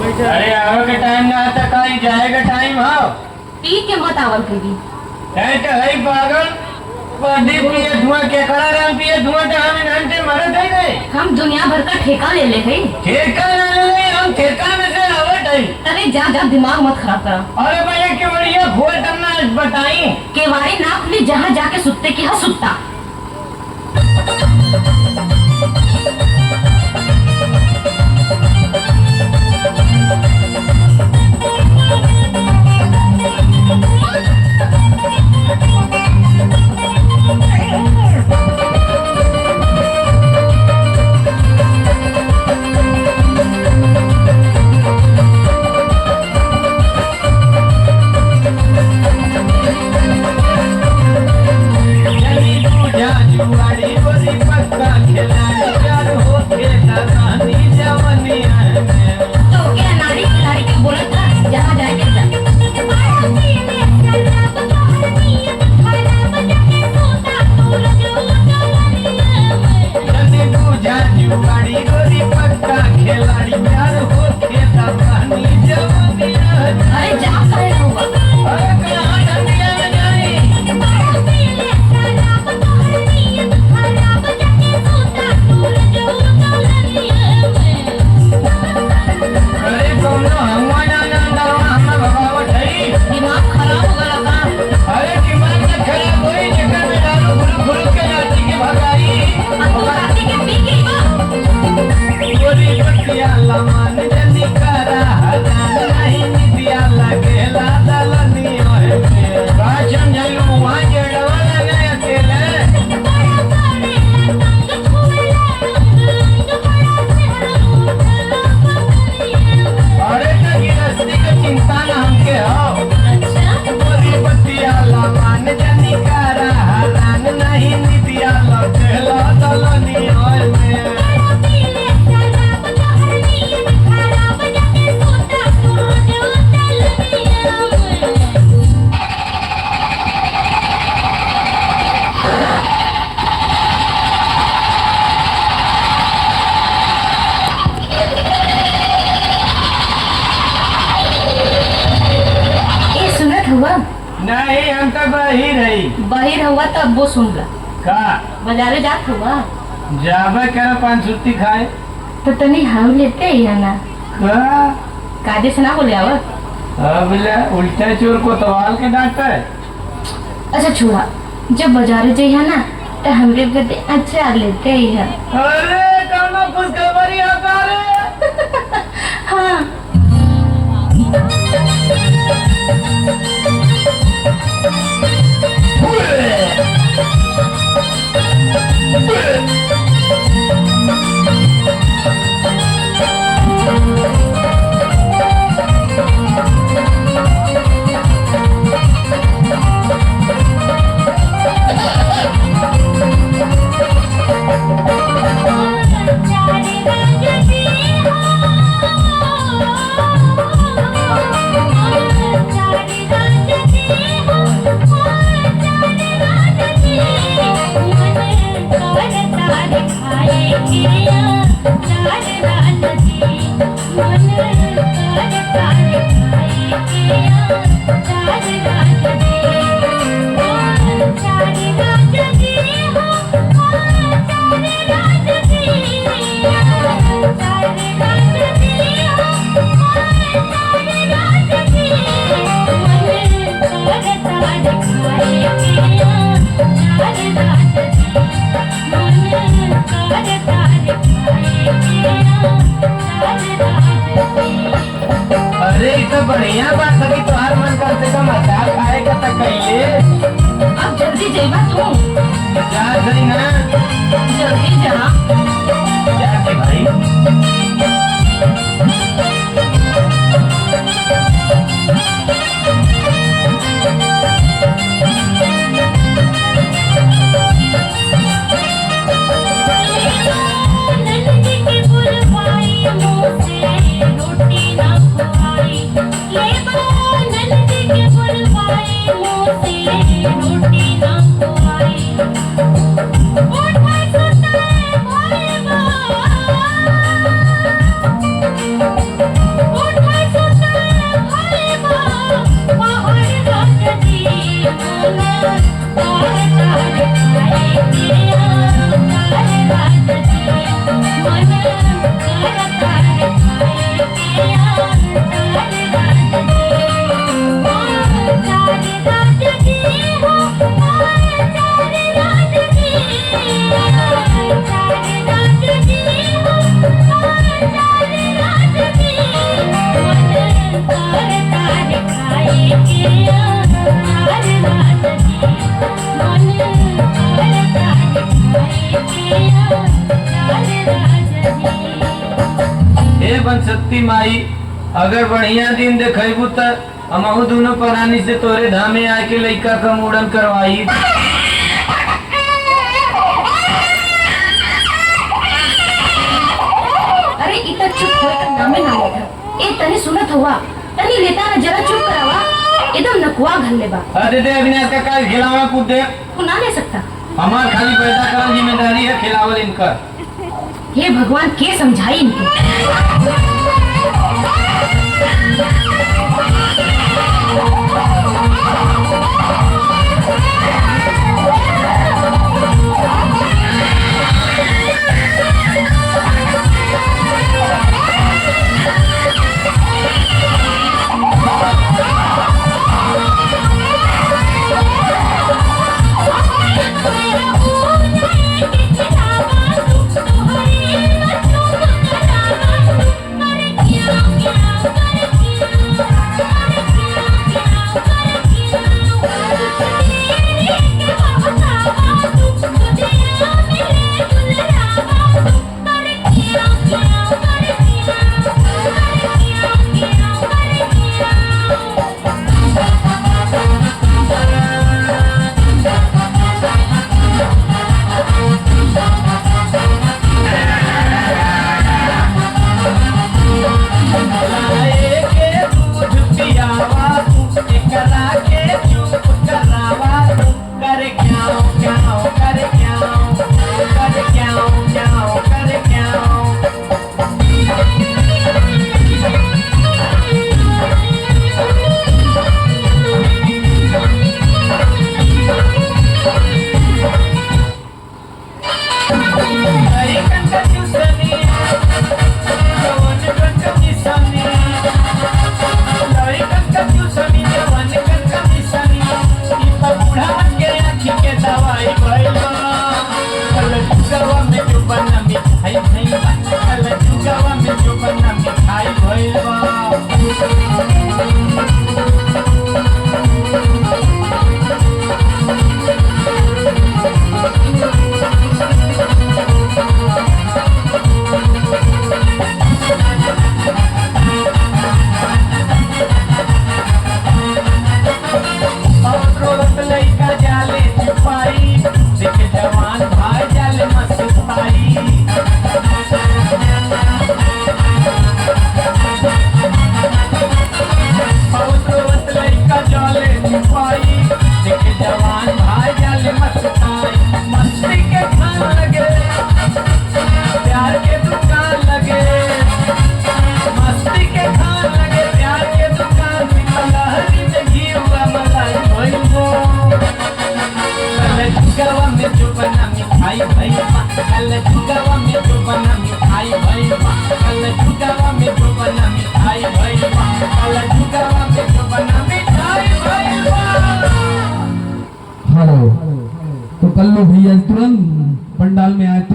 अरे आवे के टाइम ना आता कहीं जाएगा टाइम हो पी के मत आवल कभी तो है पागल पदी पिए धुआं के करा रहा पिए धुआं तो हम नानते मरत है नहीं हम दुनिया भर का ठेका ले ले गई ठेका ना ले ले हम ठेका में से आवत है। अरे जा जा दिमाग मत खराब करा। अरे भैया के बढ़िया खोल करना बताई केवाड़ी ना खुली जहाँ जाके सुत्ते की हा सुत्ता। नहीं हम तो बाहिर हुआ तब वो सुन ला का बाजारे जात हुआ जाबे करो 5 छुट्टी खाए तो तनी हम लेते ही है ना का काजे से ना बोले आवत अब ले उल्टा चोर को तवाल के डांटता है। अच्छा छोड़ा जब बाजारे जाइए ना तो हमरे बदे अच्छा लेते ही है। अरे कौनो खुशखबरी आता रे हाँ अरे तो बढ़िया बात है कि तुम्हार मन करते का मसाल खाएगा तो कैले अब जल्दी जाइबा तू जा सही ना जल्दी जा जाके भाई रोटी ना खुआई जवन सत्ती माई अगर बढ़िया दिन देखेबू त हमहू दोनों प्राणी से तोरे धामे आके लइका का मुड़न करवाई। अरे इतना चुप होए त नामे ना लेता। ए तनी सुनत हुआ तनी लेता ना जरा चुप करावा एकदम नकुआ घल ले बा। अरे दे अविनाश का काल खिलावा कूद दे। तू ना ले सकता। हमार खाली पैदा करल जिम्मेदारी है खिलावल इनका। हे भगवान के समझाई इनको। हेलो तो कल्लू भैया तुरंत पंडाल में आए।